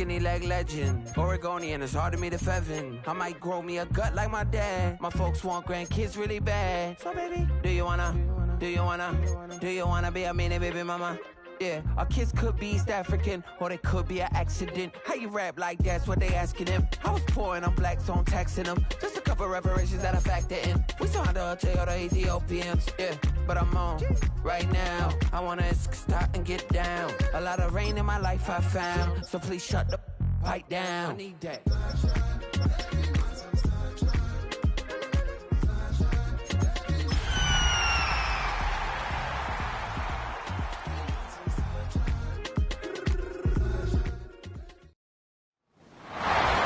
skinny leg legend. Oregonian, it's hard to meet a Fevin. I might grow me a gut like my dad. My folks want grandkids really bad. So baby, do you wanna be a mini baby mama? Yeah, our kids could be East African, or they could be an accident. How you rap like that's what they asking him. I was poor and I'm black, so I'm taxing them. Just a couple reparations that I factor in. We saw the Toyota Ethiopians, yeah, but I'm on right now. I wanna stop and get down. A lot of rain in my life I found, so please shut the pipe down. I need that.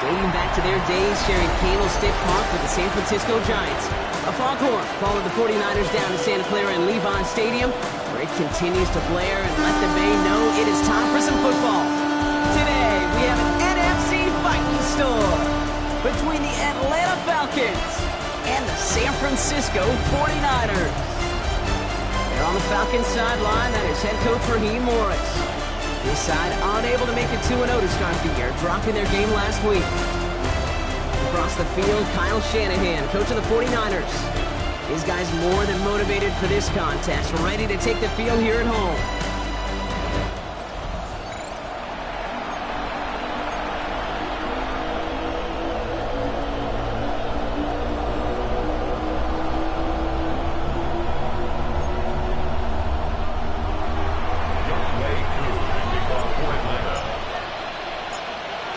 Dating back to their days sharing Candlestick Park with the San Francisco Giants. A foghorn followed the 49ers down to Santa Clara and Levon Stadium, where it continues to blare and let the Bay know it is time for some football. Today, we have an NFC fighting store between the Atlanta Falcons and the San Francisco 49ers. They're on the Falcons sideline. That is head coach Raheem Morris. This side unable to make it 2-0 to start the year, dropping their game last week. Across the field, Kyle Shanahan, coach of the 49ers. His guys more than motivated for this contest, ready to take the field here at home.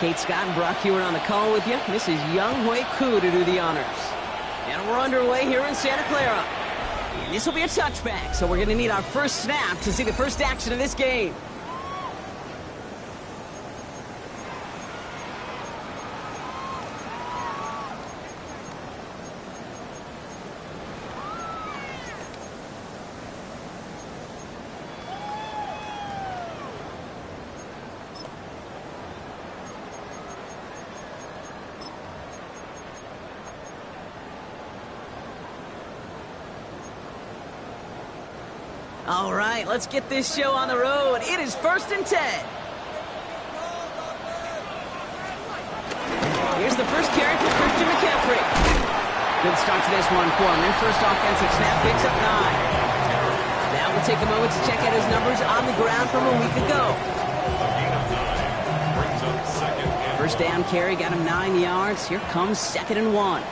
Kate Scott and Brock Hewitt on the call with you. This is Younghoe Koo to do the honors. And we're underway here in Santa Clara. And this will be a touchback, so we're going to need our first snap to see the first action of this game. All right, let's get this show on the road. It is 1st and 10. Here's the first carry for Christian McCaffrey. Good start to this one for him. Their first offensive snap picks up 9. Now we'll take a moment to check out his numbers on the ground from a week ago. First down carry got him 9 yards. Here comes 2nd and 1.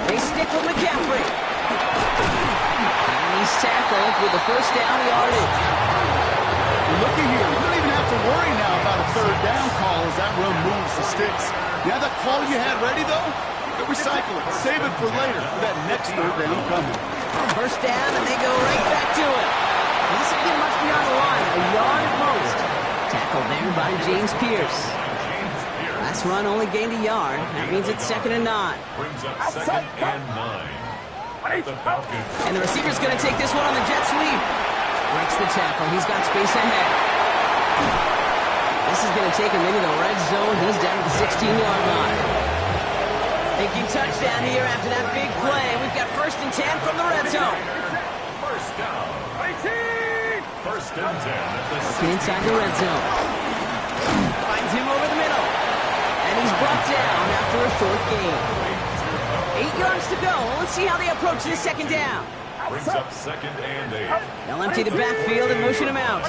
They stick with McCaffrey. And he's tackled with the first down yardage. Looky here. We don't even have to worry now about a 3rd down call as that run moves the sticks. You have that call you had ready, though? You recycle it. Save it for later for that next 3rd down coming. First down, and they go right back to it. This isn't getting much beyond the line. A yard at most. Tackled there by James Pierce. Last run only gained a yard. That means it's 2nd and 9. Brings up 2nd and 9. The Falcons. And the receiver's going to take this one on the jet sweep. Breaks the tackle. He's got space ahead. This is going to take him into the red zone. He's down at the 16-yard line. Thinking touchdown here after that big play. We've got 1st and 10 from the red zone. First down. 1st and 10 at the Looking inside the red zone. Finds him over the middle. And he's brought down after a short gain. 8 yards to go. Let's see how they approach this 2nd down. Brings up 2nd and 8. They'll empty the backfield and motion him out.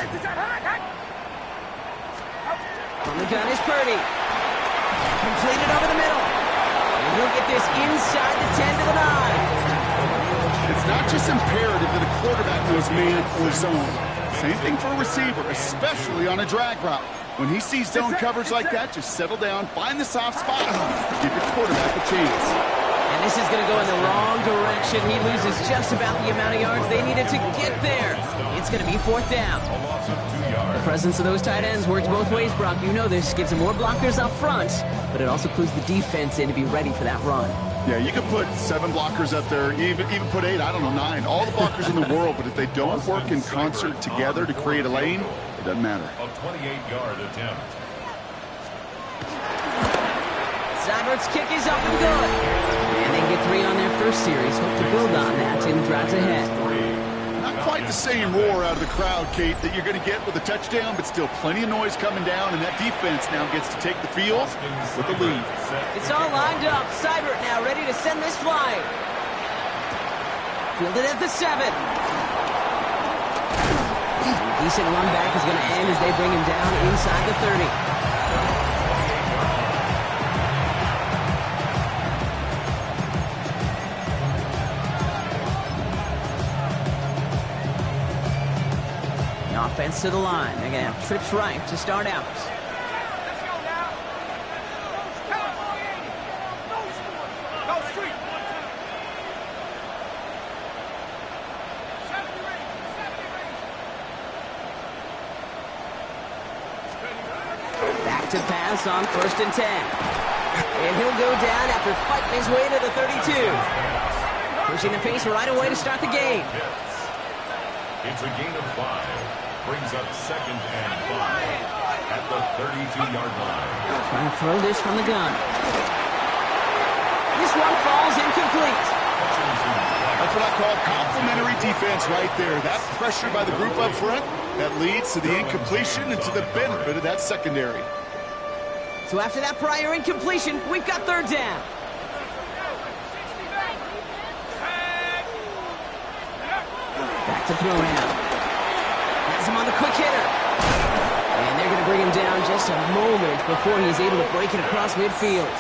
On the gun is Purdy. Completed over the middle. And he'll get this inside the 10 to the 9. It's not just imperative that a quarterback knows man or zone. Same thing for a receiver, especially on a drag route. When he sees zone coverage like that, just settle down, find the soft spot, give your quarterback a chance. And this is going to go in the wrong direction. He loses just about the amount of yards they needed to get there. It's going to be 4th down. A loss of 2 yards. The presence of those tight ends works both ways, Brock. You know this. Gives them more blockers up front, but it also clues the defense in to be ready for that run. Yeah, you could put 7 blockers up there, even put 8, I don't know, 9. All the blockers in the world, but if they don't work in concert together to create a lane, it doesn't matter. A 28-yard attempt. Seibert's kick is up and good. And they get 3 on their first series. Hope to build on that in the drives ahead. Not quite the same roar out of the crowd, Kate, that you're going to get with a touchdown, but still plenty of noise coming down, and that defense now gets to take the field with the lead. It's all lined up. Seibert now ready to send this flying. Fielded at the 7. Decent run back is going to end as they bring him down inside the 30. The offense to the line. They're going to have trips right to start out. To pass on 1st and 10. And he'll go down after fighting his way to the 32. Pushing the pace right away to start the game. It's a gain of 5. Brings up 2nd and 5 at the 32-yard line. Trying to throw this from the gun. This one falls incomplete. That's what I call complimentary defense right there. That pressure by the group up front, that leads to the incompletion and to the benefit of that secondary. So after that prior incompletion, we've got 3rd down. Back to throw now. Has him on the quick hitter. And they're going to bring him down just a moment before he's able to break it across midfield.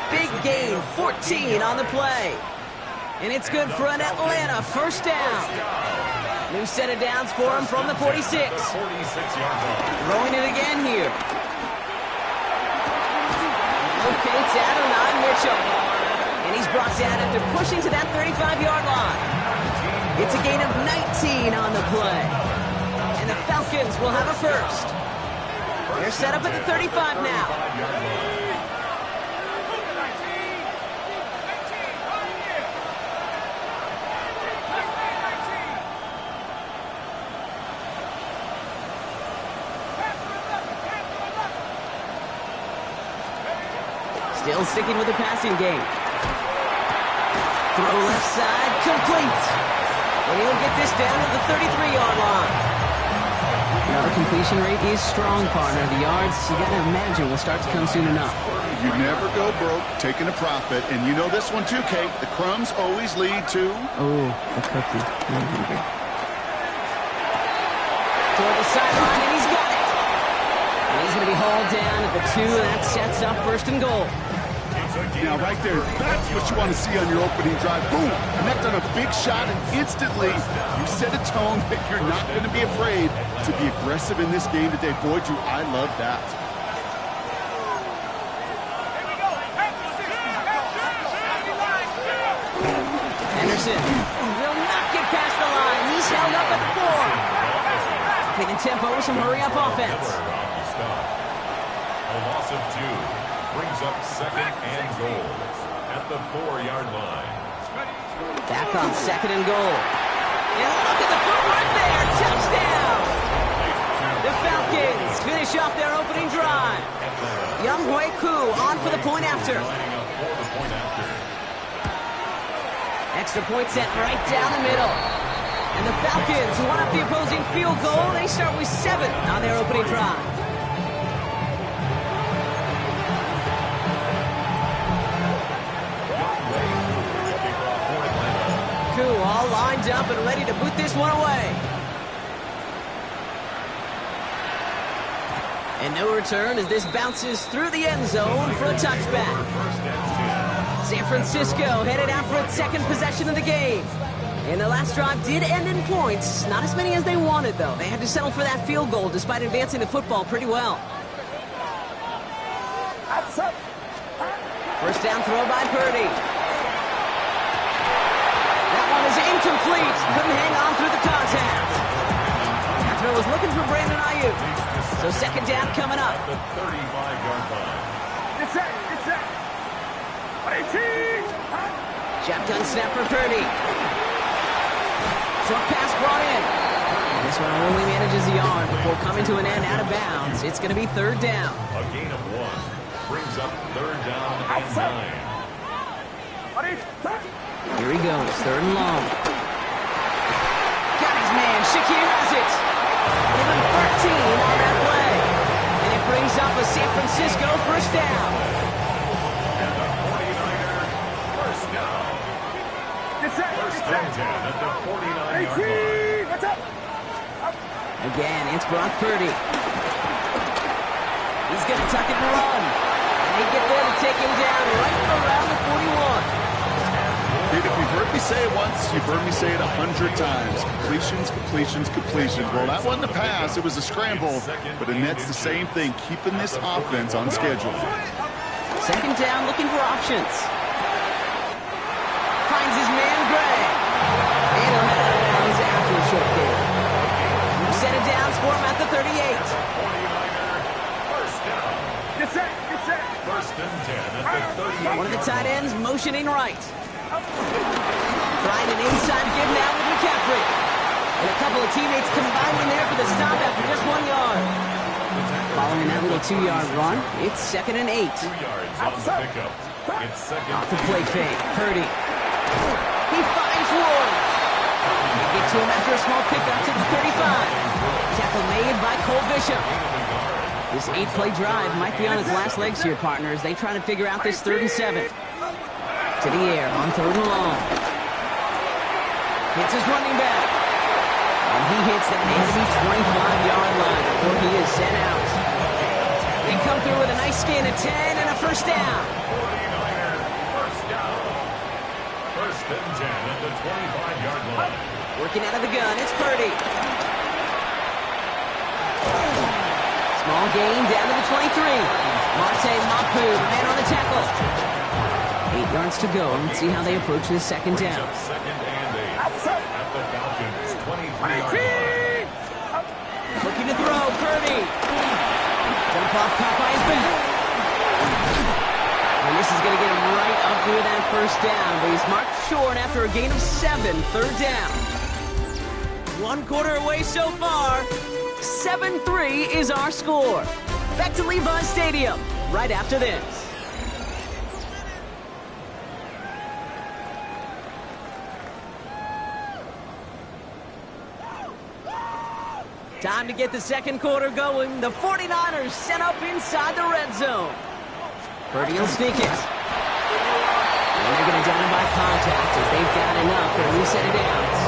Big gain, 14 on the play. And it's good for an Atlanta 1st down. New set of downs for him from the 46. Throwing it again here. Locates Adonai Mitchell. And he's brought down after pushing to that 35-yard line. It's a gain of 19 on the play. And the Falcons will have a 1st. They're set up at the 35 now. Still sticking with the passing game. Throw left side, complete. And he'll get this down to the 33-yard line. Now the completion rate is strong, partner. The yards, you got to imagine, will start to come soon enough. You never go broke taking a profit. And you know this one too, Kate. The crumbs always lead to... Oh, a cookie. I'm hungry. Toward the sideline, and he's got it. And he's going to be hauled down at the 2, and that sets up 1st and goal. Now, right there, that's what you want to see on your opening drive. Boom! Connect on a big shot, and instantly you set a tone that you're not going to be afraid to be aggressive in this game today. Boy, Drew, I love that. Henderson will not get past the line. He's held up at the 4. Taking tempo with some hurry-up offense. A loss of 2. Brings up 2nd and goal at the 4-yard line. Back on 2nd and goal. And look at the footwork there. Touchdown! The Falcons finish off their opening drive. Younghoe Koo on for the point after. Extra point set right down the middle. And the Falcons won up the opposing field goal. They start with 7 on their opening drive. All lined up and ready to boot this one away. And no return as this bounces through the end zone for a touchback. San Francisco headed out for its 2nd possession of the game. And the last drive did end in points. Not as many as they wanted, though. They had to settle for that field goal despite advancing the football pretty well. 1st down throw by Purdy. Is incomplete. Couldn't hang on through the contact. That throw was looking for Brandon Ayuk. So 2nd down coming up. The 35-yard line. Shotgun snap for Purdy. Short pass brought in. This one only manages the yard before coming to an end out of bounds. It's going to be 3rd down. A gain of 1. Brings up 3rd down and 9. Here he goes, 3rd and long. Got his man. Shakir has it. Even 13 on that play. And it brings up a San Francisco first down. And the 49er first down. First and 10 at the 49-yard line. What's up? Again, it's Brock Purdy. He's going to tuck it and run. And they get there to take him down right around the 41. Dude, if you've heard me say it once, you've heard me say it 100 times. Completions, completions, completions. Well, that wasn't a pass. It was a scramble. But Annette's the same thing, keeping this offense on schedule. Second down, looking for options. Finds his man, Gray. And he'll head out of bounds after a short gain. Set it down for him at the 38. 49er first down. Get set, get set. First and 10 at the 38. One of the tight ends motioning right. Trying an inside give now with McCaffrey. And a couple of teammates combining there for the stop after just 1 yard. Following that little 2-yard run, it's 2nd and 8. 2 yards on the pickup. It's second. Off the play fake, Purdy. He finds Ward. They get to him after a small pickup to the 35. Tackle made by Cole Bishop. This 8-play drive might be on its last legs here, partners. They try to figure out this 3rd and 7. To the air on 3rd and long. Hits his running back. And he hits the enemy 25-yard line before he is sent out. They come through with a nice gain of 10 and a first down. 49er first down. First and 10 at the 25-yard line. Working out of the gun, it's Purdy. Small gain down to the 23. Marte Mapu, the man on the tackle. 8 yards to go. Let's see how they approach this second down. Second and 8 at the Falcons' 23-yard line. Looking to throw, Purdy. Jump off Popeye's back. And this is going to get him right up near that first down. But he's marked short after a gain of 7, 3rd down. 1 quarter away so far. 7-3 is our score. Back to Levi Stadium right after this. Time to get the second quarter going. The 49ers set up inside the red zone. Purdy will sneak it. And they're going to down him by contact as they've got enough for a new set of downs.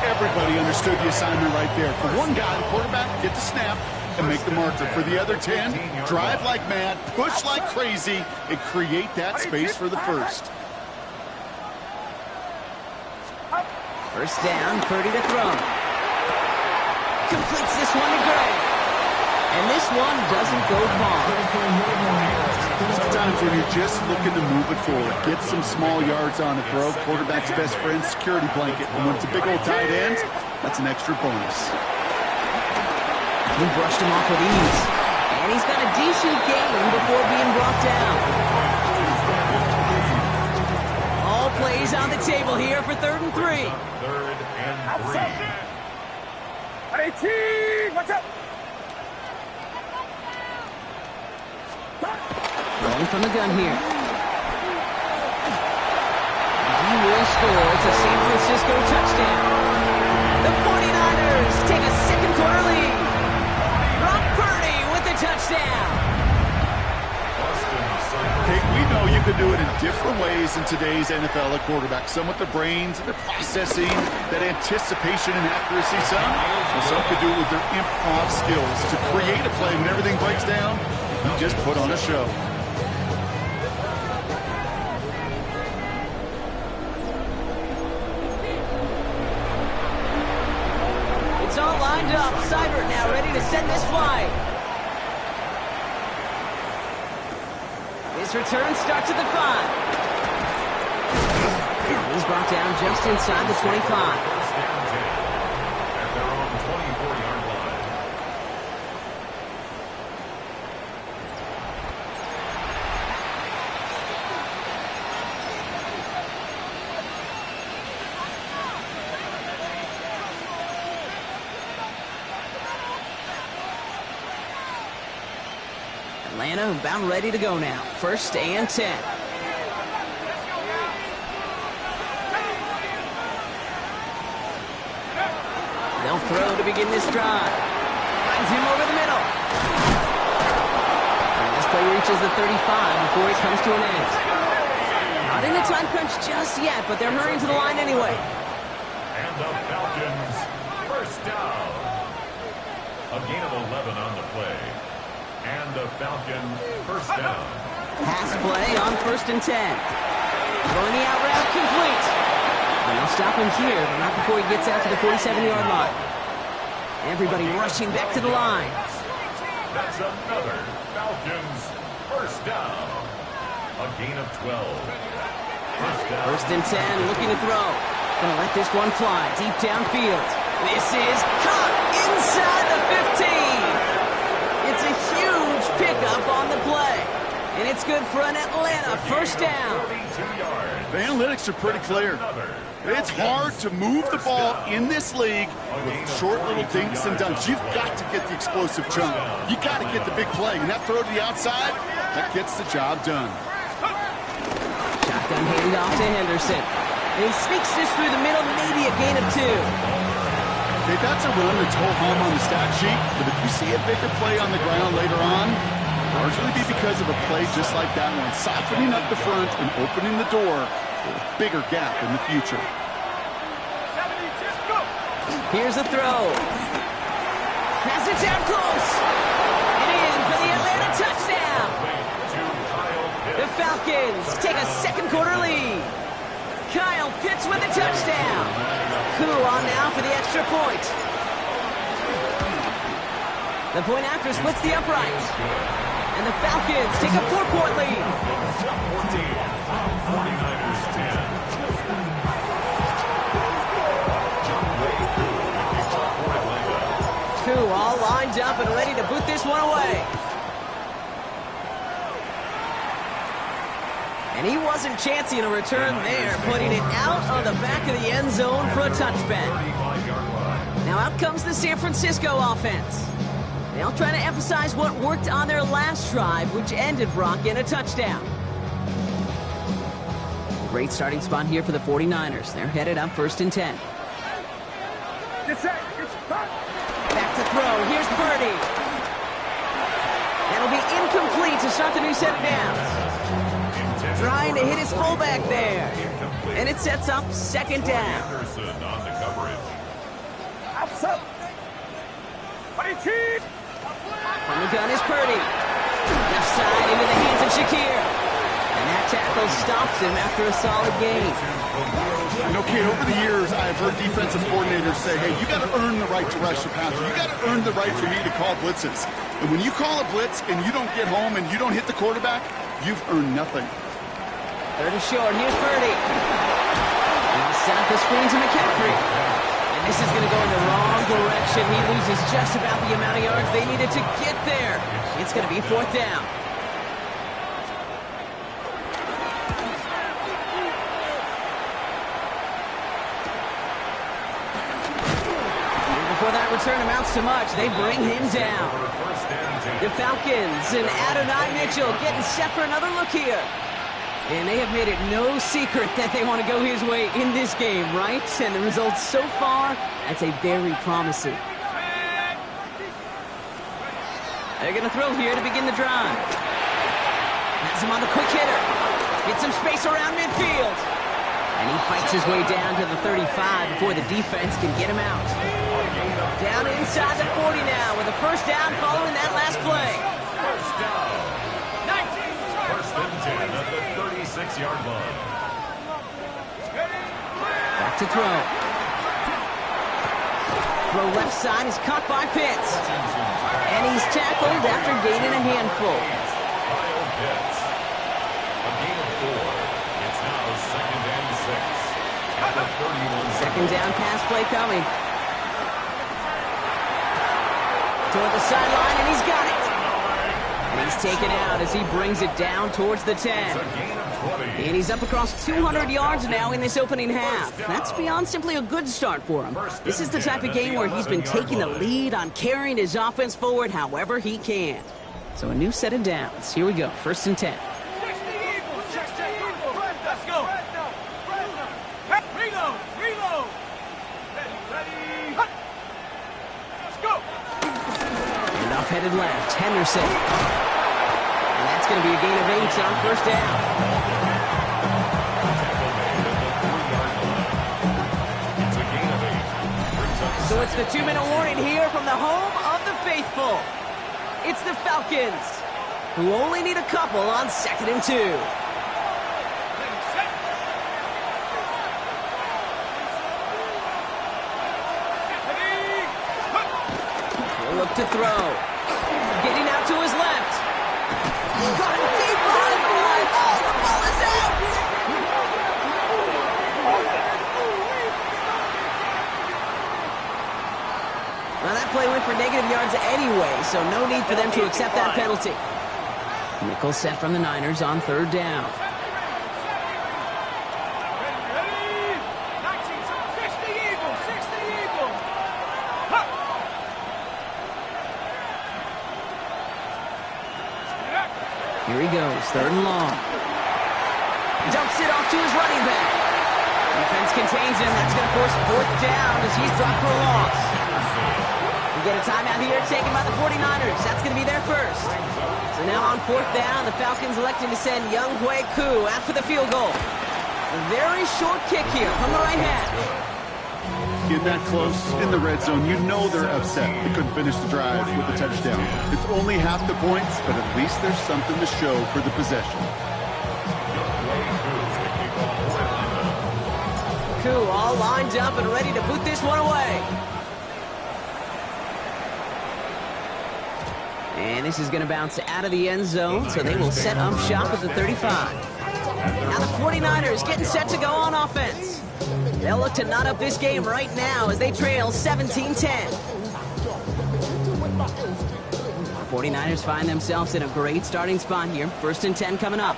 Everybody understood the assignment right there. For one guy, the quarterback, get the snap and make the marker. For the other 10, drive like mad, push like crazy, and create that space for the first. First down, Purdy to throw. Completes this one to Gray. And this one doesn't go far. Sometimes when you're just looking to move it forward, get some small yards on the throw, quarterback's best friend, security blanket. And when it's a big old tight end, that's an extra bonus. He brushed him off with ease. And he's got a decent gain before being brought down. All plays on the table here for 3rd and 3. 3rd and 3. 18, what's up? Rolling from the gun here. He will score. It's a San Francisco touchdown. The 49ers take a second quarter lead. Brock Purdy with the touchdown. Okay, we know you can do it in different ways in today's NFL at quarterback. Some with the brains, the processing, that anticipation and accuracy. Some could do it with their improv skills to create a play when everything breaks down. He just put on a show. It's all lined up. Seibert now ready to send this flight. His return starts at the 5. He's brought down just inside the 25. At their own 24-yard line. Atlanta about ready to go now. 1st and 10. throw to begin this drive. Finds him over the middle. And this play reaches the 35 before it comes to an end. Not in a time crunch just yet, but they're hurrying to the line anyway. And the Falcons, first down. A gain of 11 on the play. And the Falcons, first down. Pass play on 1st and 10. Throwing the out route complete. And they'll stop him here, but not before he gets out to the 47-yard line. Everybody rushing back to the line. That's another Falcons, first down. A gain of 12. First down. 1st and 10, looking to throw. Gonna let this one fly deep downfield. This is caught inside the 15. It's a huge pickup on the play. And it's good for an Atlanta first down. 42 yards. The analytics are pretty clear. It's hard to move the ball in this league with short little dinks and dunks. You've got to get the explosive chunk. You got to get the big play. And that throw to the outside, that gets the job done. Shotgun handoff to Henderson. And he sneaks this through the middle, maybe a gain of 2. Okay, that's a run that's whole home on the stat sheet. But if you see a bigger play on the ground later on, largely be because of a play just like that one, softening up the front and opening the door for a bigger gap in the future. Here's a throw. Pass it down close. And in for the Atlanta touchdown. The Falcons take a second quarter lead. Kyle Pitts with a touchdown. Cool on now for the extra point. The point after splits the uprights. And the Falcons take a 4-point lead. 49ers 10. Koo all lined up and ready to boot this one away. And he wasn't chancing a return there, putting it out of the back of the end zone for a touchback. Now out comes the San Francisco offense. They'll try to emphasize what worked on their last drive, which ended, Brock, in a touchdown. Great starting spot here for the 49ers. They're headed up 1st and 10. Back to throw. Here's Purdy. That'll be incomplete to start the new set of downs. Trying to hit his fullback there. And it sets up 2nd down. Anderson on the coverage. From the gun is Purdy. Left side into the hands of Shakir. And that tackle stops him after a solid gain. You know, Kate, over the years, I've heard defensive coordinators say, hey, you got to earn the right to rush the passer. You got to earn the right for me to call blitzes. And when you call a blitz and you don't get home and you don't hit the quarterback, you've earned nothing. 3rd and short. Here's Purdy. Now set up the screen to McCaffrey. And this is going to go in the wrong direction. He loses just about the amount of yards they needed to get there. It's going to be 4th down. Before that return amounts to much, they bring him down. The Falcons and Adonai Mitchell getting set for another look here. And they have made it no secret that they want to go his way in this game, right? And the results so far, I'd say very promising. They're going to throw here to begin the drive. Has him on the quick hitter. Gets some space around midfield. And he fights his way down to the 35 before the defense can get him out. Down inside the 40 now with a 1st down following that last play. First down. 1st and 10 at the 36-yard line. Back to throw. Throw left side is caught by Pitts. And he's tackled after gaining a handful. Kyle Pitts. A gain of 4. It's now 2nd and 6 at the 31. 2nd down pass play coming. Toward the sideline, and he's got it. And he's taken out as he brings it down towards the 10. It's a gain of 20. And he's up across 200 yards now in this opening half. That's beyond simply a good start for him. This is the type of game where he's been taking the lead on carrying his offense forward however he can. So a new set of downs. Here we go, 1st and 10. Let's go. Reload. handoff headed left. Henderson. And that's going to be a gain of 8 on first down. So it's the 2-minute warning here from the home of the faithful. It's the Falcons, who only need a couple on 2nd and 2. He'll look to throw. Getting out to his left. Got him deep behind the line. Oh, the ball is out! Now that play went for negative yards anyway, so no need for them to accept that penalty. Nickel set from the Niners on 3rd down. Here he goes, 3rd and long. Dumps it off to his running back. Defense contains him. That's going to force 4th down as he's dropped for a loss. We get a timeout here taken by the 49ers. That's going to be their first. So now on 4th down, the Falcons electing to send Younghoe Koo after the field goal. A very short kick here from the right hand. Get that close in the red zone, you know they're upset they couldn't finish the drive with the touchdown. It's only half the points, but at least there's something to show for the possession. Koo all lined up and ready to boot this one away. And this is going to bounce out of the end zone, so they will set up shop at the 35. Now the 49ers getting set to go on offense. They'll look to knot up this game right now as they trail 17-10. 49ers find themselves in a great starting spot here. 1st and 10 coming up.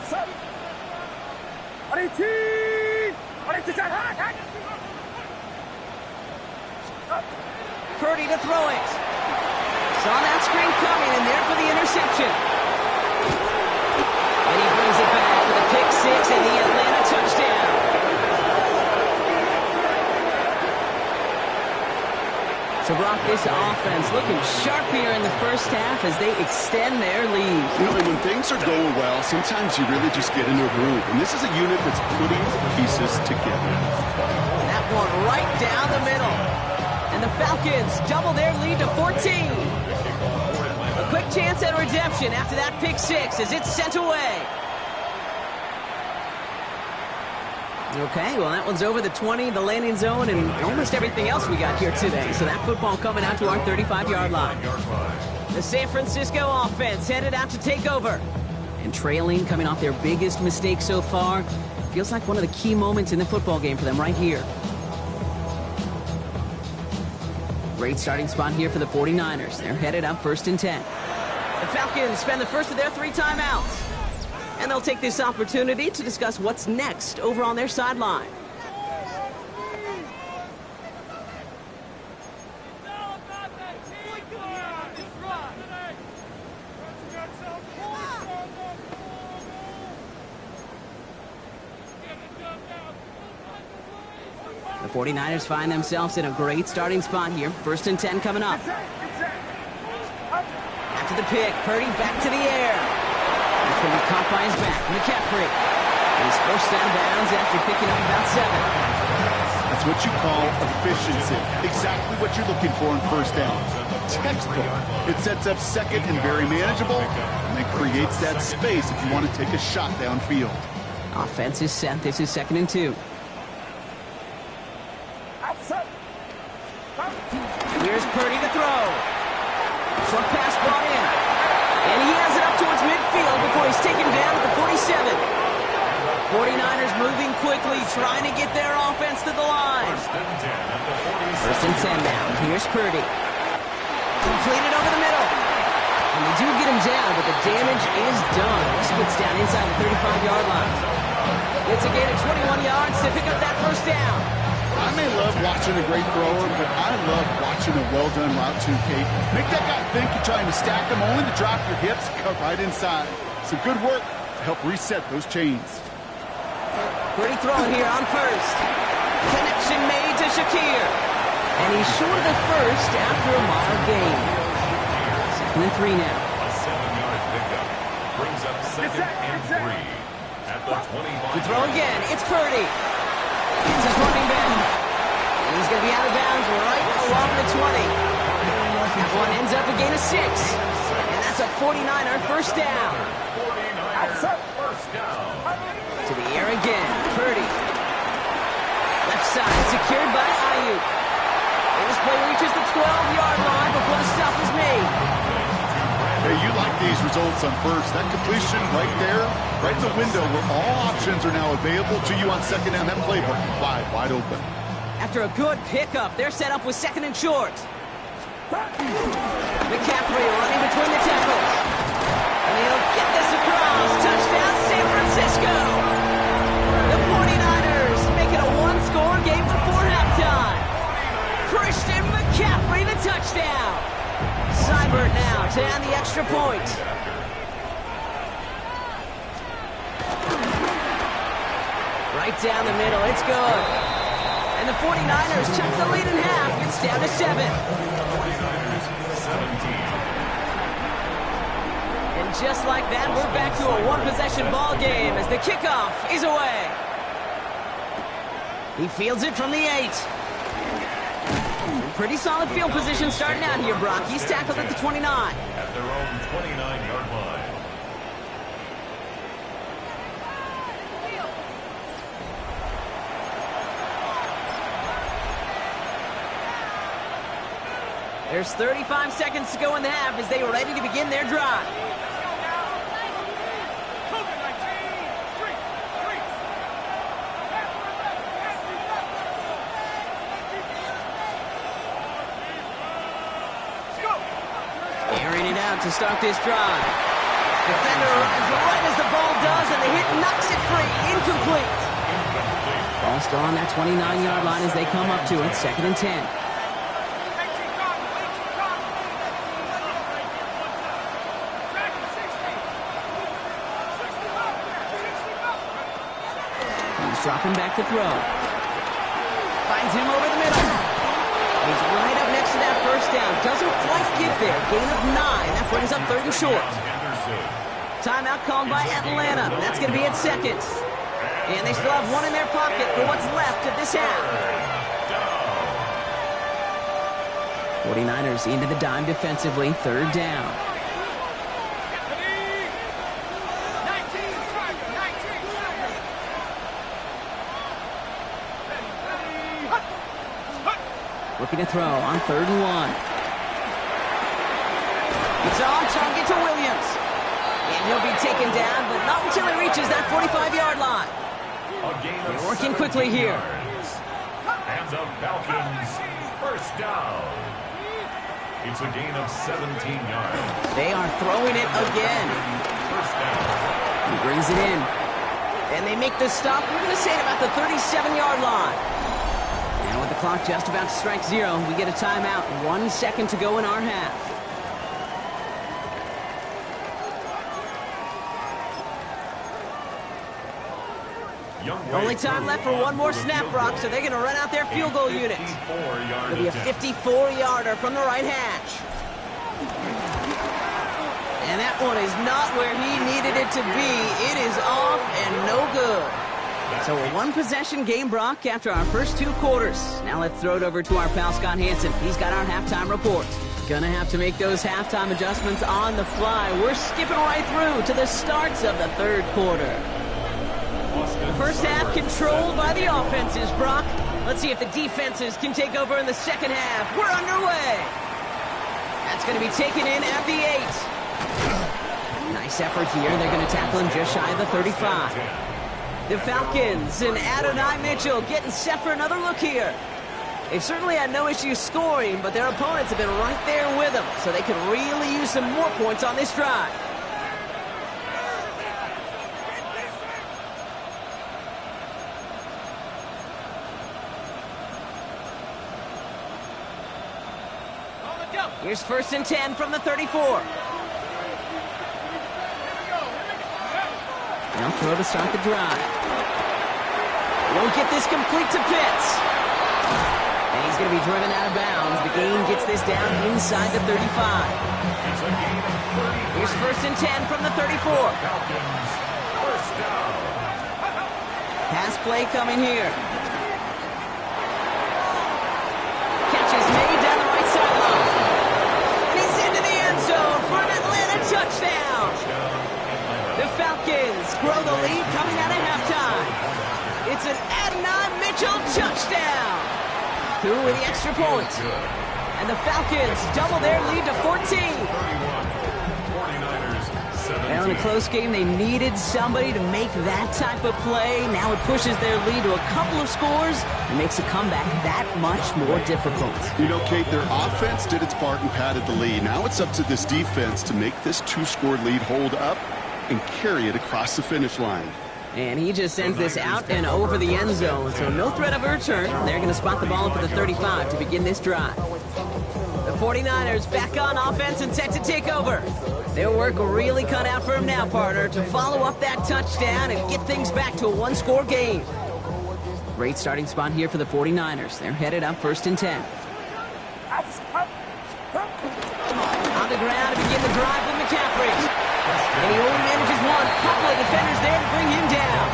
Purdy to throw it. Saw that screen coming, and there for the interception. And he brings it back with a pick 6 and the Atlanta touchdown. So Brock, this offense looking sharp here in the first half as they extend their lead. Really, when things are going well, sometimes you really just get into a groove. And this is a unit that's putting pieces together. That one right down the middle. And the Falcons double their lead to 14. A quick chance at redemption after that pick 6 as it's sent away. Okay, well, that one's over the 20, the landing zone, and almost everything else we got here today. So that football coming out to our 35-yard line. The San Francisco offense headed out to take over. And trailing, coming off their biggest mistake so far. Feels like one of the key moments in the football game for them right here. Great starting spot here for the 49ers. They're headed up 1st and 10. The Falcons spend the first of their 3 timeouts. And they'll take this opportunity to discuss what's next over on their sideline. The 49ers find themselves in a great starting spot here. 1st and 10 coming up. After the pick, Purdy back to the air. It's going to be caught by his back, McCaffrey. And he's forced out of bounds after picking up about 7. That's what you call efficiency. Exactly what you're looking for in 1st down. Textbook. It sets up 2nd and very manageable, and it creates that space if you want to take a shot downfield. Offense is set. This is 2nd and 2. Here's Purdy to throw. Short pass brought in. And he has it up towards midfield before he's taken down at the 47. 49ers moving quickly, trying to get their offense to the line. 1st and 10 now. Here's Purdy. Completed over the middle. And they do get him down, but the damage is done. He splits down inside the 35-yard line. It's a gain of 21 yards to pick up that 1st down. I may love watching a great thrower, but I love watching a well-done route too, Kate. Make that guy think you're trying to stack him, only to drop your hips, cut right inside. Some good work to help reset those chains. Purdy throwing here on 1st. Connection made to Shakir. And he's short of the 1st after a mild gain. 2nd 2nd and 3 now. A 7-yard pickup brings up 2nd and 3 at the 25. The throw again. It's Purdy. It's his running back. And he's going to be out of bounds right along the 20. That one ends up a gain of 6. And that's a 49er first down. 49er first down. To the air again. Purdy. Left side secured by Ayuk. And this play reaches the 12-yard line before the stop is made. Hey, you like these results on first. That completion right there, right in the window where all options are now available to you on second down. That playbook wide open. After a good pickup, they're set up with 2nd and short. McCaffrey running between the tackles. And he'll get this across. Touchdown, San Francisco. The 49ers make it a one-score game before halftime. Christian McCaffrey, the touchdown. Seibert now to add the extra point. Right down the middle, it's good. And the 49ers check the lead in half. It's down to 7. 49ers 17. And just like that, we're back to a one-possession ball game as the kickoff is away. He fields it from the 8. Pretty solid field position starting out here, Brock. He's tackled at the 29. At their own 29-yard line. There's 35 seconds to go in the half as they are ready to begin their drive. Airing it out to start this drive. Defender arrives right as the ball does, and the hit knocks it free. Incomplete. Ball still on that 29-yard line as they come up to it. 2nd and 10. He's dropping back to throw. Finds him over the middle. He's right up next to that first down. Doesn't quite get there. Gain of 9. That brings up 3rd and short. Timeout called by Atlanta. That's going to be at 2nd. And they still have one in their pocket for what's left of this half. 49ers into the dime defensively. 3rd down. Looking to throw on 3rd and 1. It's on target to Williams. And he'll be taken down, but not until he reaches that 45-yard line. They're working quickly here. And the Falcons first down. It's a gain of 17 yards. They are throwing it again. First down. He brings it in. And they make the stop. We're going to say it about the 37-yard line. And with the clock just about to strike 0, we get a timeout. 1 second to go in our half. Only time left for one more snap, Brock, so they're going to run out their field goal unit. It'll be a 54-yarder from the right hash. And that one is not where he needed it to be. It is off and no good. So a one-possession game, Brock, after our first 2 quarters. Now let's throw it over to our pal Scott Hansen. He's got our halftime report. Gonna have to make those halftime adjustments on the fly. We're skipping right through to the starts of the 3rd quarter. First half controlled by the offenses, Brock. Let's see if the defenses can take over in the second half. We're underway. That's going to be taken in at the 8. Nice effort here. They're going to tackle him just shy of the 35. The Falcons and Adonai Mitchell getting set for another look here. They've certainly had no issue scoring, but their opponents have been right there with them, so they could really use some more points on this drive. Here's 1st and 10 from the 34. Now throw to start the drive. Won't get this complete to Pitts. And he's going to be driven out of bounds. The gain gets this down inside the 35. It's a gain of 30. Here's 1st and 10 from the 34. Falcons, first down. Pass play coming here. Catch is made down the right sideline. And he's into the end zone for an Atlanta touchdown. The Falcons grow the lead coming out of halftime. It's an Adonai Mitchell touchdown. Through with the extra point. And the Falcons double their lead to 14. 49ers, 17. Well, in a close game, they needed somebody to make that type of play. Now it pushes their lead to a couple of scores and makes a comeback that much more difficult. You know, Kate, their offense did its part and padded the lead. Now it's up to this defense to make this 2-score lead hold up and carry it across the finish line. And he just sends this out and over the end zone, so no threat of a return. They're going to spot the ball up at the 35 to begin this drive. The 49ers back on offense and set to take over. Their work really cut out for him now, partner, to follow up that touchdown and get things back to a 1-score game. Great starting spot here for the 49ers. They're headed up 1st and 10. On the ground to begin the drive with McCaffrey. And he only manages one. Couple of defenders there to bring him down.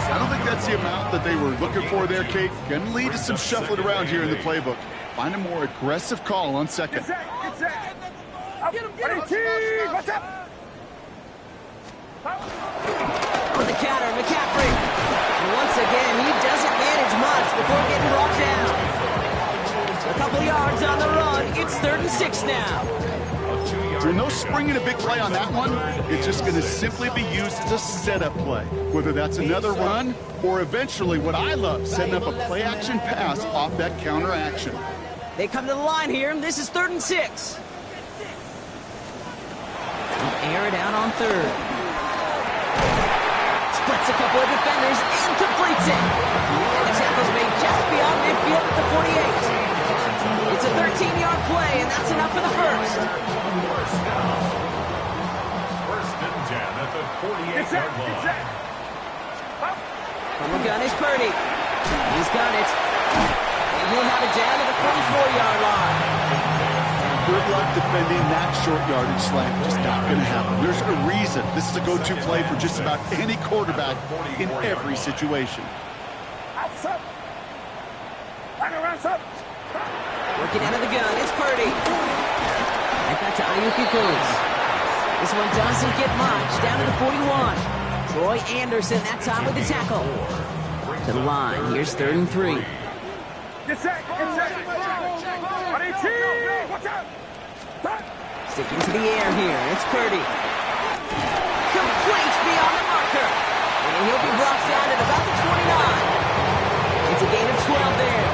I don't think that's the amount that they were looking for there, Kate. Going to lead to some shuffling around here in the playbook. Find a more aggressive call on second. Get him. Watch out. On the counter, McCaffrey. And once again, he doesn't manage much before getting brought down. A couple yards on the run. It's 3rd and 6 now. There's no springing a big play on that one. It's just going to simply be used as a setup play. Whether that's another run or eventually what I love, setting up a play-action pass off that counter action. They come to the line here, and this is 3rd and 6. He'll air it out on 3rd. Splits a couple of defenders and completes it. And the tackle's made just beyond midfield at the 48. It's a 13-yard play, and that's enough for the first. First and 10 at the 48-yard line. From the gun is Purdy. He's got it. And he'll have it down to the 44-yard line. Good luck defending that short yardage slant. Just not going to happen. There's a reason this is a go-to play for just about any quarterback in every situation. Working out of the gun, it's Purdy. Right back to Ayuk it goes. This one doesn't get much. Down to the 41. Troy Anderson that time with the tackle. To the line. Here's 3rd and 3. Sticking to the air here. It's Purdy. Complete beyond the marker. And he'll be brought down at about the 29. It's a gain of 12 there.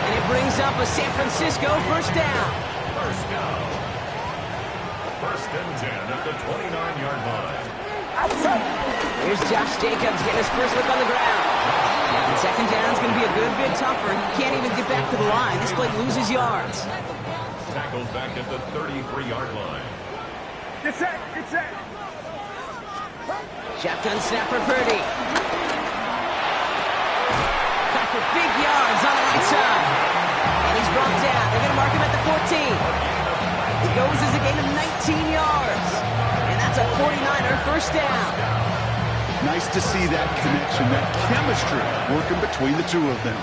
And it brings up a San Francisco first down. First down. First and 10 at the 29-yard line. Here's Josh Jacobs getting his first look on the ground. And second down's going to be a good bit tougher. He can't even get back to the line. This play loses yards. Tackled back at the 33-yard line. Get set. Shotgun snap for Purdy. Got for big yards on the right side. And he's brought down. They're going to mark him at the 14. He goes as a gain of 19 yards. And that's a 49er first down. Nice to see that connection, that chemistry working between the two of them.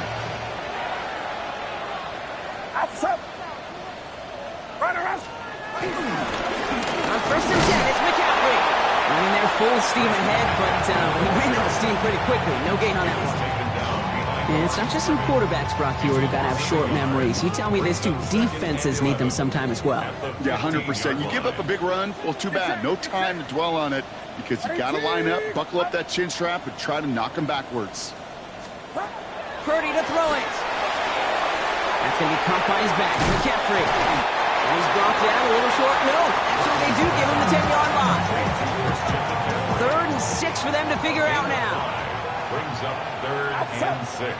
On 1st and 10, it's McCaffrey. Running there full steam ahead, but he ran out of steam pretty quickly. No gain on that one. And it's not just some quarterbacks, Brock Huard, who got to have short memories. You tell me this too, defenses need them sometime as well. Yeah, 100%. You give up a big run, well, too bad. No time to dwell on it because you got to line up, buckle up that chin strap, and try to knock them backwards. Purdy to throw it. That's going to be caught by his back. McCaffrey. And he's brought down a little short. No, actually they do give him the 10-yard line. 3rd and 6 for them to figure out now. Brings up 3rd and 6.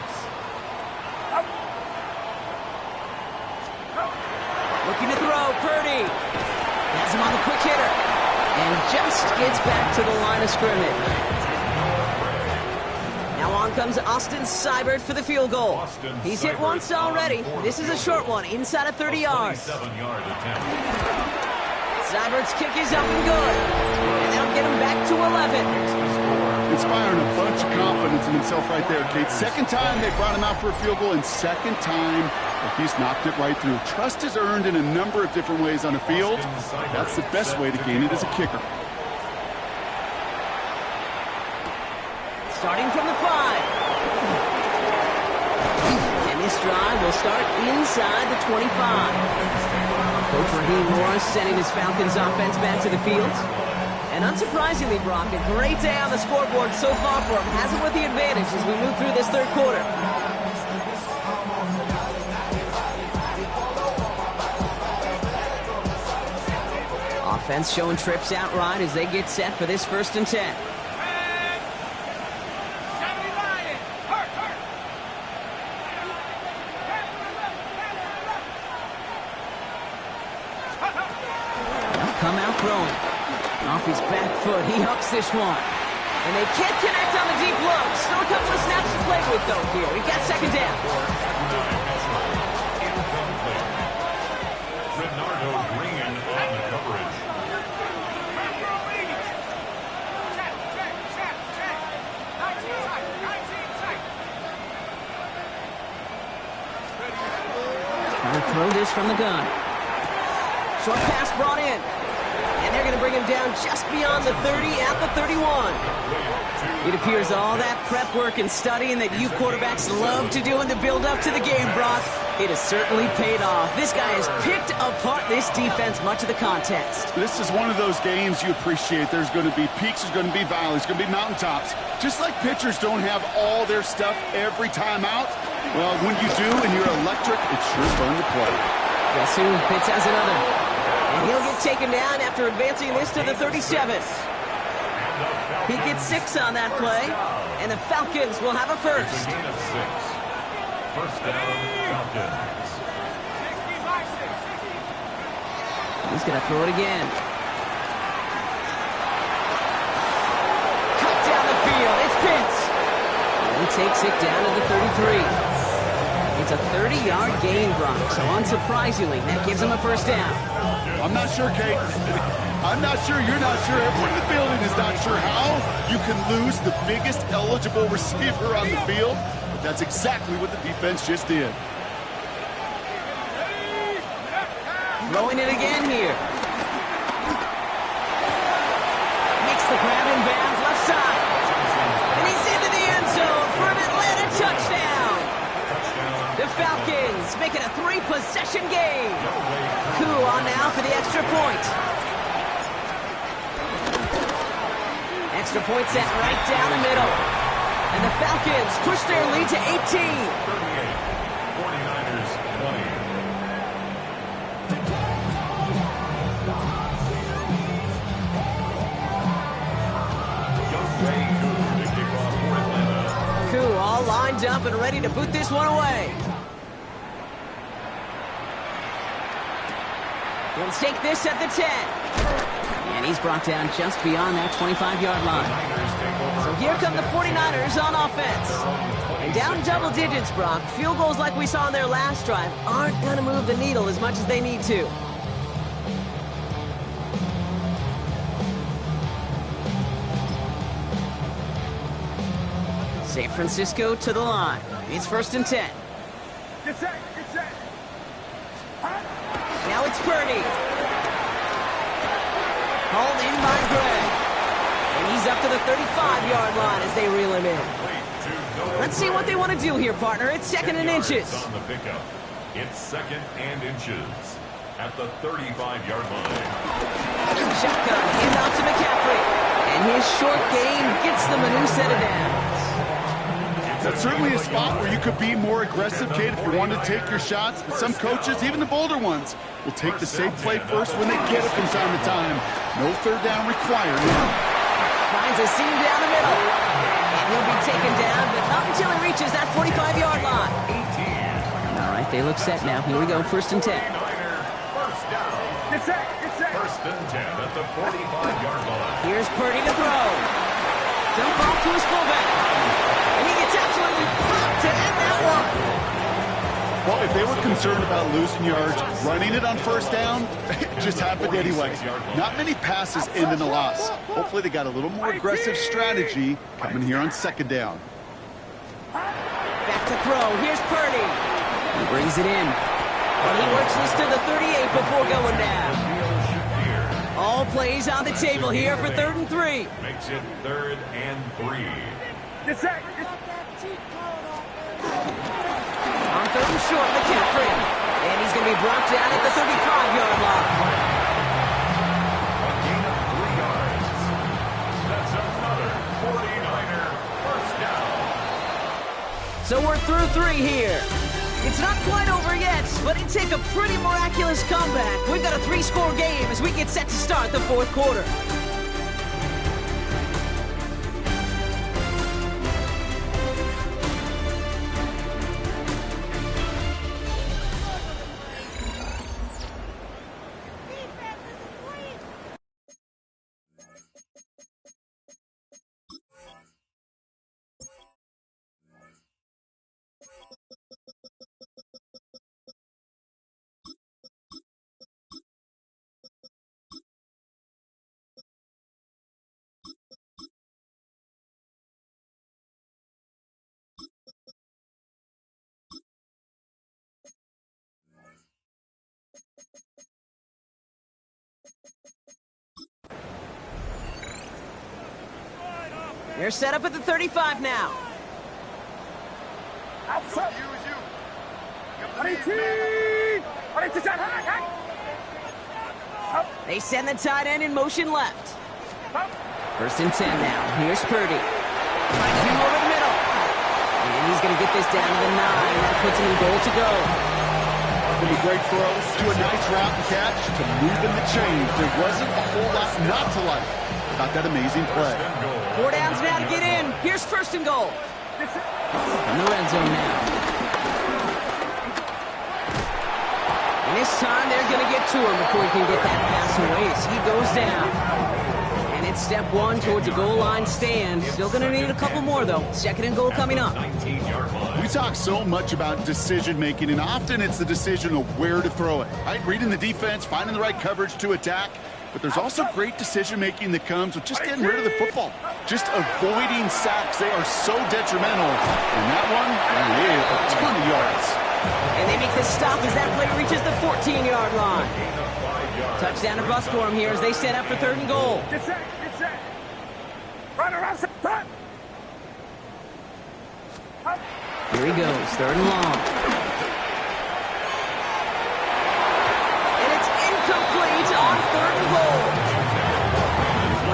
Looking to throw, Purdy. Has him on the quick hitter. And just gets back to the line of scrimmage. Now on comes Austin Seibert for the field goal. Austin He's hit Seibert once already. on This is a short one, inside of 30 yards. 27-yard attempt. Seibert's kick is up and good. And that'll get him back to 11. Inspiring a bunch of confidence in himself right there, Kate. Second time they brought him out for a field goal, and second time he's knocked it right through. Trust is earned in a number of different ways on the field. That's the best way to gain it as a kicker. Starting from the 5. And this drive will start inside the 25. Coach Raheem Morris sending his Falcons offense back to the field. And unsurprisingly, Brock, a great day on the scoreboard so far for him. Has it with the advantage as we move through this third quarter. Offense showing trips out right as they get set for this 1st and 10. Come out throwing. Off his back foot, he hooks this one. And they can't connect on the deep look. Still a couple of snaps to play with, though, here. We've got 2nd down. Bernardo Green on the coverage. Trying to throw this from the gun. Short pass brought in. And they're going to bring him down just beyond the 30 at the 31. It appears all that prep work and studying that you quarterbacks love to do in the build-up to the game, Brock, it has certainly paid off. This guy has picked apart this defense much of the contest. This is one of those games you appreciate. There's going to be peaks, there's going to be valleys, there's going to be mountaintops. Just like pitchers don't have all their stuff every time out, well, when you do and you're electric, it's sure fun to play. Guess who? Pitts has another. And he'll get taken down after advancing this to the 37. He gets 6 on that play, and the Falcons will have a first. It's a gain of 6. First down, Falcons. He's going to throw it again. Cut down the field. It's Pitts. And he takes it down to the 33. It's a 30-yard gain, Brock, so unsurprisingly, that gives him a first down. I'm not sure, Kate. I'm not sure, you're not sure. Everyone in the building is not sure how you can lose the biggest eligible receiver on the field, but that's exactly what the defense just did. Throwing it again here. Makes the grab in bounds, left side. And he's into the end zone for an Atlanta touchdown. The Falcons make it a 3-possession game. Koo on now for the extra point. Extra point set right down the middle. And the Falcons push their lead to 18. 38. 49ers 20. Koo all lined up and ready to boot this one away. He'll take this at the 10. And he's brought down just beyond that 25-yard line. So here come the 49ers on offense. And down double digits, Brock. Field goals like we saw in their last drive aren't going to move the needle as much as they need to. San Francisco to the line. It's 1st and 10. Get set, get set. Now it's Purdy. Hauled in by Gregg. And he's up to the 35-yard line as they reel him in. Let's see what they want to do here, partner. It's 2nd and inches. On the pickup. It's 2nd and inches at the 35-yard line. Shotgun, handoff to McCaffrey. And his short game gets them a new set of downs. That's certainly a spot where you could be more aggressive, Kate, if you want to take your shots. But some coaches, even the bolder ones, will take the safe play first when they get it from time to time. No 3rd down required. Finds a seam down the middle. And he'll be taken down, but not until he reaches that 45-yard line. 18. All right, they look set now. Here we go, 1st and 10. First down. Get set, get set. 1st and 10 at the 45-yard line. Here's Purdy to throw. Dump off to his fullback. And he gets absolutely popped to end that one. Well, if they were concerned about losing yards, running it on first down, it just happened anyway. Not many passes end in a loss. Hopefully they got a little more aggressive strategy coming here on second down. Back to throw. Here's Purdy. He brings it in. And he works this to the 38 before going down. All plays on the table here for 3rd and 3. Makes it 3rd and 3. Get set. On 3rd and short, McCaffrey. And he's going to be brought down at the 35-yard line. A gain of 3 yards. That's another 49er first down. So we're through 3 here. It's not quite over yet, but it took a pretty miraculous comeback. We've got a 3-score game as we get set to start the 4th quarter. They're set up at the 35 now. They send the tight end in motion left. 1st and 10 now. Here's Purdy. Finds him over the middle. And he's going to get this down to the 9. That puts him in goal to go. From a great throws to a nice route and catch to moving the chains. There wasn't a whole lot not to like about that amazing play. 4 downs now to get in. Here's 1st and goal. In the red zone now. And this time they're going to get to him before he can get that pass away as he goes down. And it's step 1 towards a goal line stand. Still going to need a couple more, though. 2nd and goal coming up. We talk so much about decision-making, and often it's the decision of where to throw it. Right? Reading the defense, finding the right coverage to attack. But there's also great decision-making that comes with just getting rid of the football. Just avoiding sacks. They are so detrimental. And that one, a ton of yards. And they make the stop as that play reaches the 14-yard line. Touchdown to bust for him here as they set up for 3rd and goal. Get set. Run around. Run. Here he goes, 3rd and long. And it's incomplete on 3rd and goal.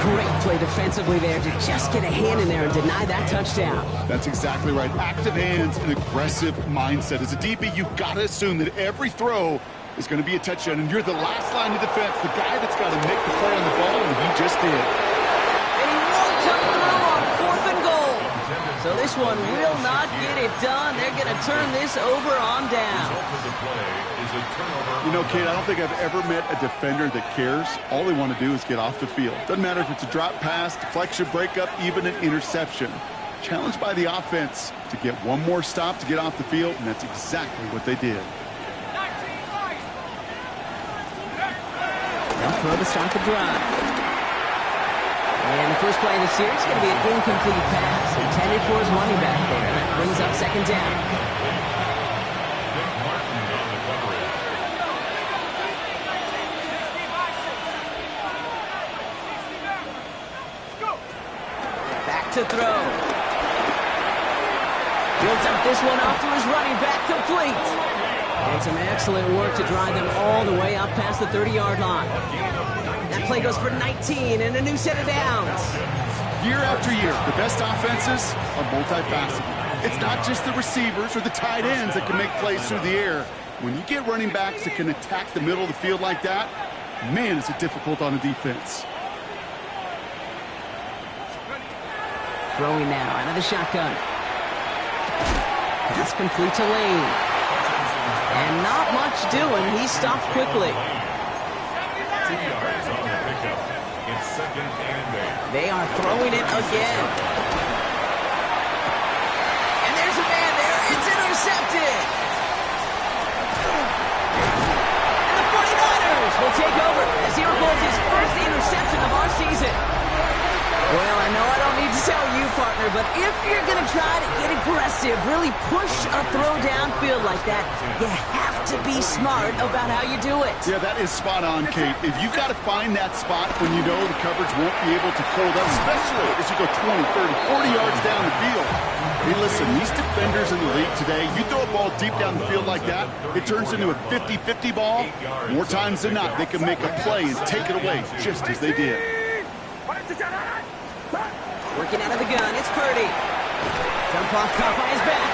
Great play defensively there to just get a hand in there and deny that touchdown. That's exactly right. Active hands and aggressive mindset. As a DB, you've got to assume that every throw is going to be a touchdown, and you're the last line of defense, the guy that's got to make the play on the ball, and he just did. And he won't come through on 4th and goal. So this one will not get it done. They're going to turn this over on down. You know, Kate, I don't think I've ever met a defender that cares. All they want to do is get off the field. Doesn't matter if it's a drop pass, deflection, breakup, even an interception. Challenged by the offense to get one more stop to get off the field, and that's exactly what they did. They'll throw to start the drive. And the first play of the series is going to be an incomplete pass intended for his running back there. That brings up 2nd down. Back to throw. Builds up this one off to his running back, complete. And some excellent work to drive them all the way up past the 30-yard line. That play goes for 19 and a new set of downs. Year after year, the best offenses are multifaceted. It's not just the receivers or the tight ends that can make plays through the air. When you get running backs that can attack the middle of the field like that, man, is it difficult on a defense. Throwing now out of the shotgun. Pass complete to Lane. And not much doing. He stopped quickly. 2 yards on the pickup. It's 2nd and 8. They are throwing it again. And there's a man there. It's intercepted. And the 49ers will take over as he records his first interception of our season. Well, I know I don't need to tell you, partner, but if you're going to try to get aggressive, really push a throw downfield like that, you have to be smart about how you do it. Yeah, that is spot on, Kate. If you've got to find that spot when you know the coverage won't be able to hold up, especially as you go 20, 30, 40 yards down the field. Hey, listen, these defenders in the league today, you throw a ball deep down the field like that, it turns into a 50-50 ball. More times than not, they can make a play and take it away just as they did. Working out of the gun, it's Purdy. Jump off, caught by his back.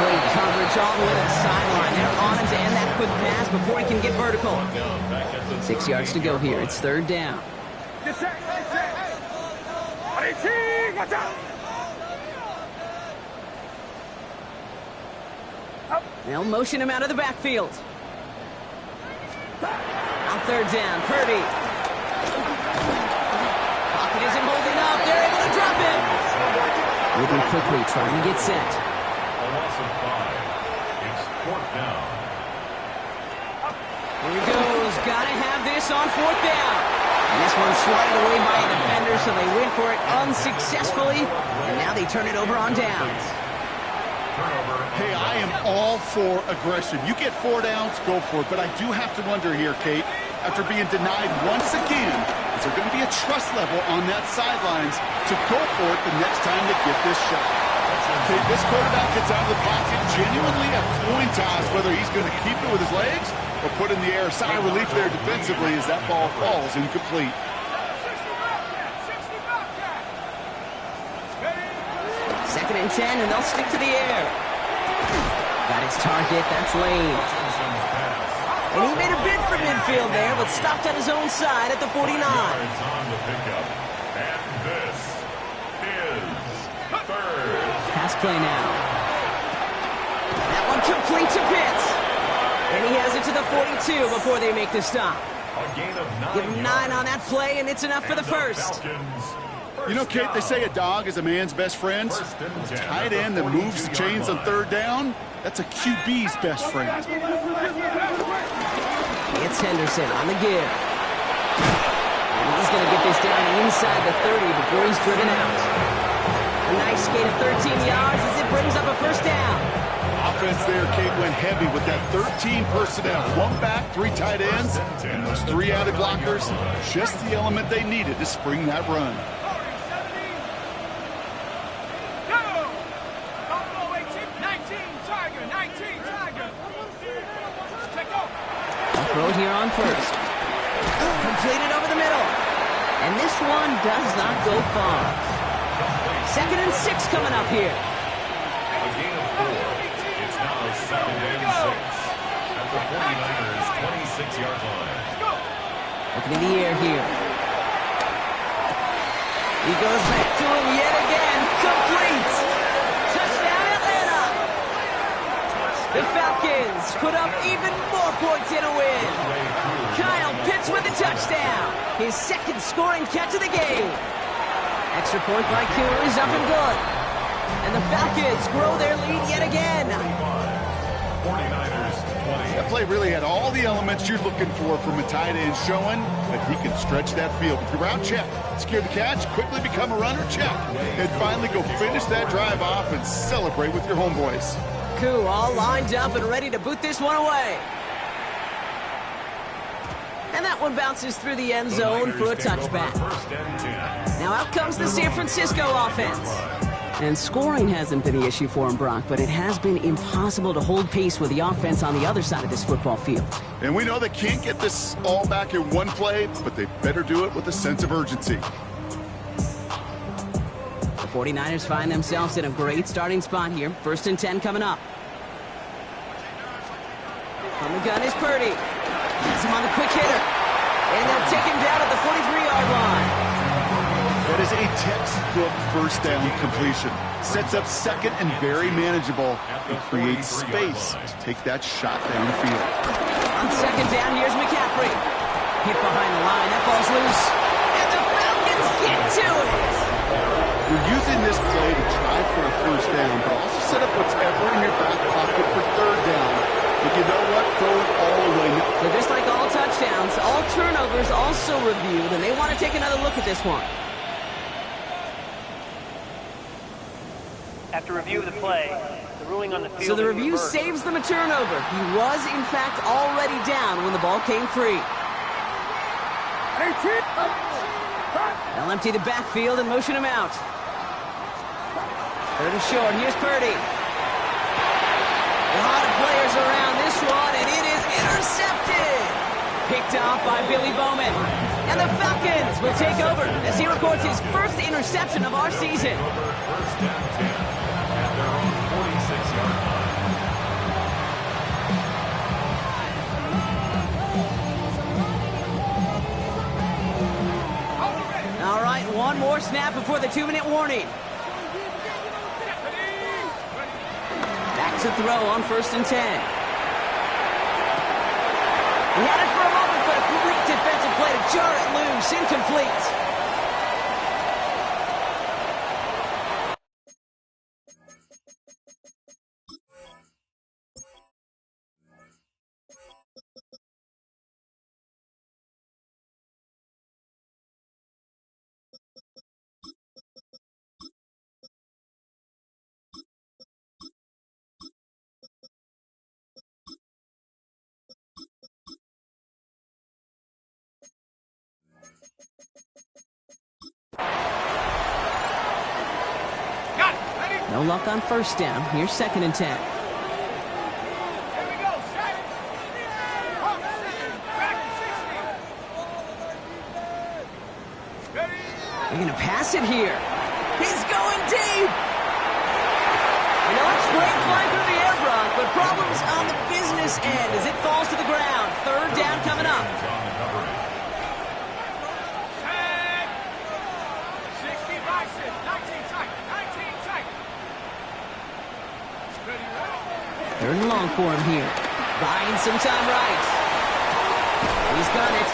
Great coverage all the way to the sideline. They're on him to end that quick pass before he can get vertical. 6 yards to go here. It's third down. They'll motion him out of the backfield. On third down, Purdy. Pocket isn't holding up. They're able to drop it. Moving quickly, trying to get set. A loss of 5. It's fourth down. Here he goes. Gotta have this on fourth down. And this one's swatted away by a defender, so they went for it unsuccessfully. And now they turn it over on downs. Hey, I am all for aggression. You get 4 downs, go for it. But I do have to wonder here, Kate, after being denied once again, is there going to be a trust level on that sidelines to go for it the next time they get this shot? Kate, this quarterback gets out of the pocket, genuinely a coin toss whether he's going to keep it with his legs or put in the air. Sigh of relief there defensively as that ball falls incomplete. Second and 10, and they'll stick to the air. Got his target. That's Lane. And he made a bid for midfield there, but stopped on his own side at the 49. And this is third. Pass play now. That one complete to Pitts. And he has it to the 42 before they make the stop. A gain of 9 Give him 9 on that play, and it's enough for the first. You know, Kate, they say a dog is a man's best friend. Tight end that moves the chains on third down, that's a QB's best friend. It's Henderson on the give. And he's going to get this down inside the 30 before he's driven out. A nice gain of 13 yards as it brings up a first down. Offense there, Kate, went heavy with that 13 personnel. 1 back, 3 tight ends, and those 3 added blockers. Just the element they needed to spring that run. Throw it here on first. Completed over the middle. And this one does not go far. Second and 6 coming up here. A gain of 4. It's now second and 6 at the 49ers' 26-yard line. Looking in the air here. He goes back to him yet again. Complete. Touchdown Atlanta. The Falcons put up even more points in a win. Kyle Pitts with a touchdown. His second scoring catch of the game. Extra point by Q is up and good. And the Falcons grow their lead yet again. 49ers 20. That play really had all the elements you're looking for from a tight end, showing that he can stretch that field. With your route, check. Secure the catch, quickly become a runner, check. And finally go finish that drive off and celebrate with your homeboys. Koo all lined up and ready to boot this one away. And that one bounces through the end zone for a touchback. Now out comes the San Francisco offense. And scoring hasn't been the issue for him, Brock, but it has been impossible to hold pace with the offense on the other side of this football field. And we know they can't get this all back in one play, but they better do it with a sense of urgency. The 49ers find themselves in a great starting spot here. First and 10 coming up. On the gun is Purdy. Has him on the quick hitter. And they'll take him down at the 43-yard line. That is a textbook first down completion. Sets up second and very manageable. It creates space to take that shot downfield. On second down, here's McCaffrey. Hit behind the line. That ball's loose. And the Falcons get to running this play to try for a first down, but also set up what's ever in your back pocket for third down. But you know what? Throw it all away. So just like all touchdowns, all turnovers also reviewed, and they want to take another look at this one. After review of the play, the ruling on the field... So the review saves them a turnover. He was, in fact, already down when the ball came free. They'll empty the backfield and motion him out. Third and short. Here's Purdy. A lot of players around this one, and it is intercepted. Picked off by Billy Bowman. And the Falcons will take over as he records his first interception of our season. First and 10 at their own 46-yard line. All right, one more snap before the 2-minute warning. Back to throw on 1st and 10. He had it for a moment, but a great defensive play to jar it loose. Incomplete. No luck on 1st down. Here's 2nd and 10. They're going to pass it here. He's going deep. You know, it's great flying through the air, Brock, but problems on the business end as it falls to the ground. 3rd down coming up. Third and long for him here. Buying some time right. He's got it.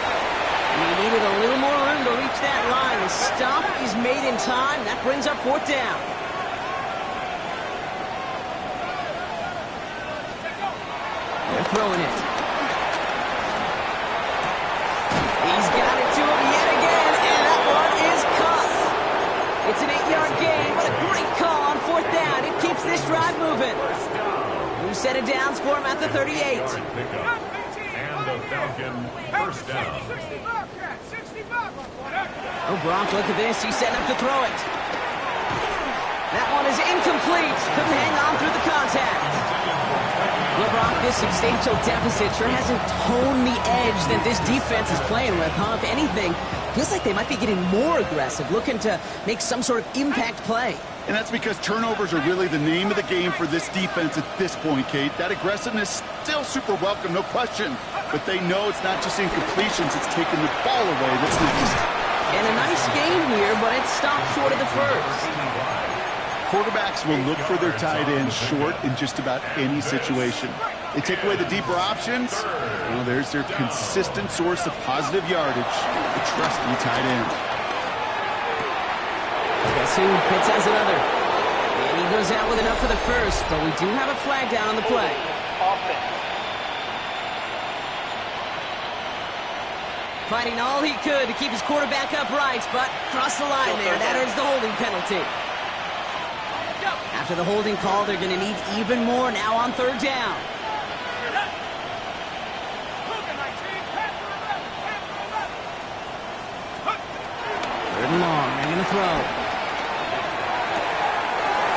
And he needed a little more room to reach that line. The stop is made in time. That brings up 4th down. They're throwing it. He's got it to him yet again, and that one is caught. It's an 8-yard gain, but a great call on 4th down. It keeps this drive moving. New set of downs for him at the 38. And the Falcon first down. Oh, Brock, look at this. He's setting up to throw it. That one is incomplete. Couldn't hang on through the contact. Well, Brock, this substantial deficit sure hasn't toned the edge that this defense is playing with, huh? If anything, feels like they might be getting more aggressive, looking to make some sort of impact play. And that's because turnovers are really the name of the game for this defense at this point, Kate. That aggressiveness still super welcome, no question. But they know it's not just incompletions, it's taking the ball away that's next. And a nice game here, but it stopped short of the first. Quarterbacks will look for their tight ends short in just about any situation. They take away the deeper options. Well, there's their consistent source of positive yardage, the trusty tight end. Guess who? Pitts has another. And he goes out with enough for the first, but we do have a flag down on the play. Fighting all he could to keep his quarterback upright, but crossed the line there. That is the holding penalty. After the holding call, they're going to need even more now on 3rd down. 3rd and long. They're going to throw.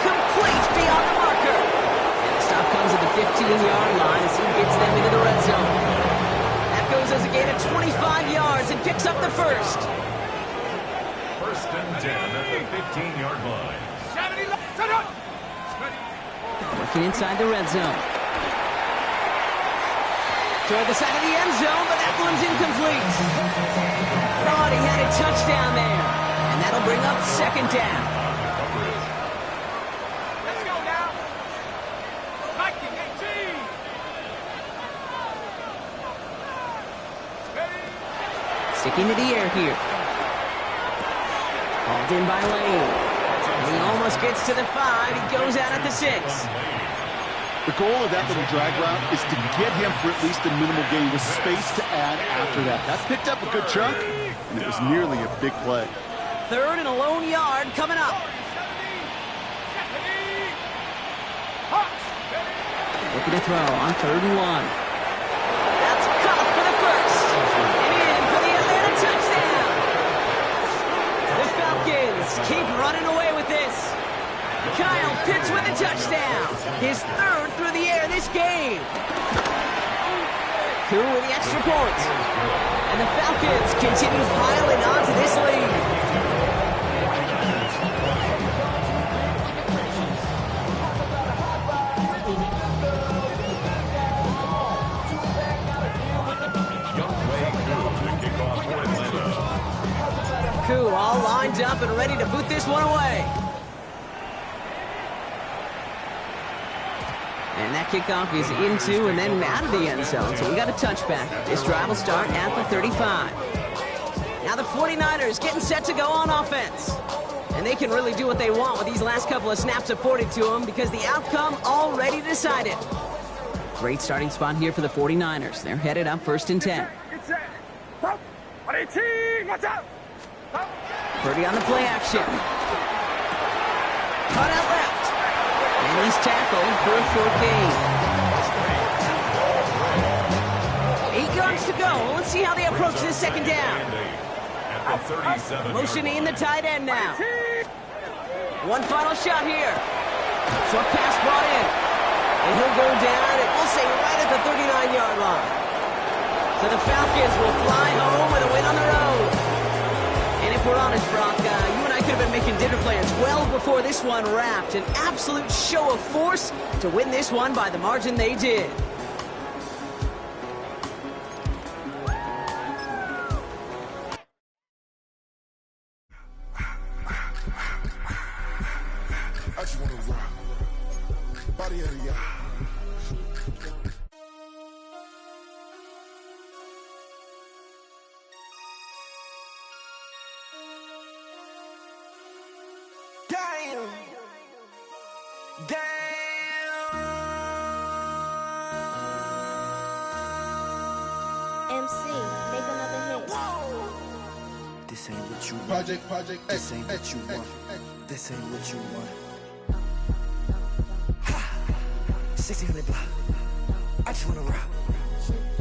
Complete beyond the marker. And the stop comes at the 15-yard line as he gets them into the red zone. That goes as a gain of 25 yards and picks up the first. 1st and 10 at the 15-yard line. Working inside the red zone. Toward the side of the end zone, but that one's incomplete. Thought he had a touchdown there. And that'll bring up 2nd down. Let's go now. Viking 18. Sticking to the air here. Called in by Lane. He almost gets to the 5. He goes out at the 6. The goal of that little drag route is to get him for at least a minimal gain with space to add after that. That picked up a good chunk, and it was nearly a big play. 3rd and a lone yard coming up. Looking to throw on 3rd and 1. That's caught for the first. And in for the Atlanta touchdown. The Falcons keep running away with this. Kyle Pitts with a touchdown. His 3rd through the air this game. Koo with the extra point. And the Falcons continue piling onto this lead. Koo all lined up and ready to boot this one away. And that kickoff is into and then out of the end zone, so we got a touchback. This drive will start at the 35. Now the 49ers getting set to go on offense. And they can really do what they want with these last couple of snaps afforded to them because the outcome already decided. Great starting spot here for the 49ers. They're headed up 1st and 10. Purdy on the play action. Cut out left. And he's tackled for a 4th gain. 8 yards to go. Let's see how they approach this 2nd down. Motioning the tight end now. One final shot here. Short pass brought in. And he'll go down, and we'll say right at the 39-yard line. So the Falcons will fly home with a win on the road. And if we're honest, Brock, you and I could have been making dinner plans well before this one wrapped. An absolute show of force to win this one by the margin they did. I just want to rock. Body of the yard. Damn. MC, make another hit. This ain't what you want. Project This ain't what you want. This ain't what you want. 1600 block. I just wanna rock.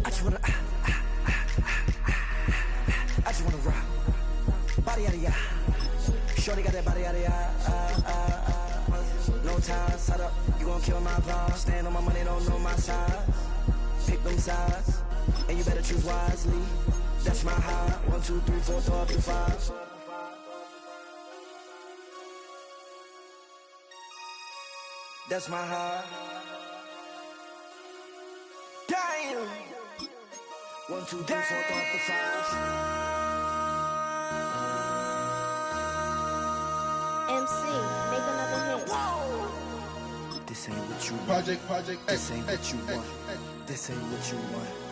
I just wanna. I just wanna rock. Body out of ya. Shorty got that body out of ya. No time, set up. You gon' kill my vibe. Stand on my money, don't know my size. Pick them sides, and you better choose wisely. That's my high. 1, 2, 3, 4, throw up your 5. That's my high. Damn. 1, 2, 3, 4, throw up the 5. MC, make another hit. This ain't what you want. Project This ain't what you want. This ain't what you want.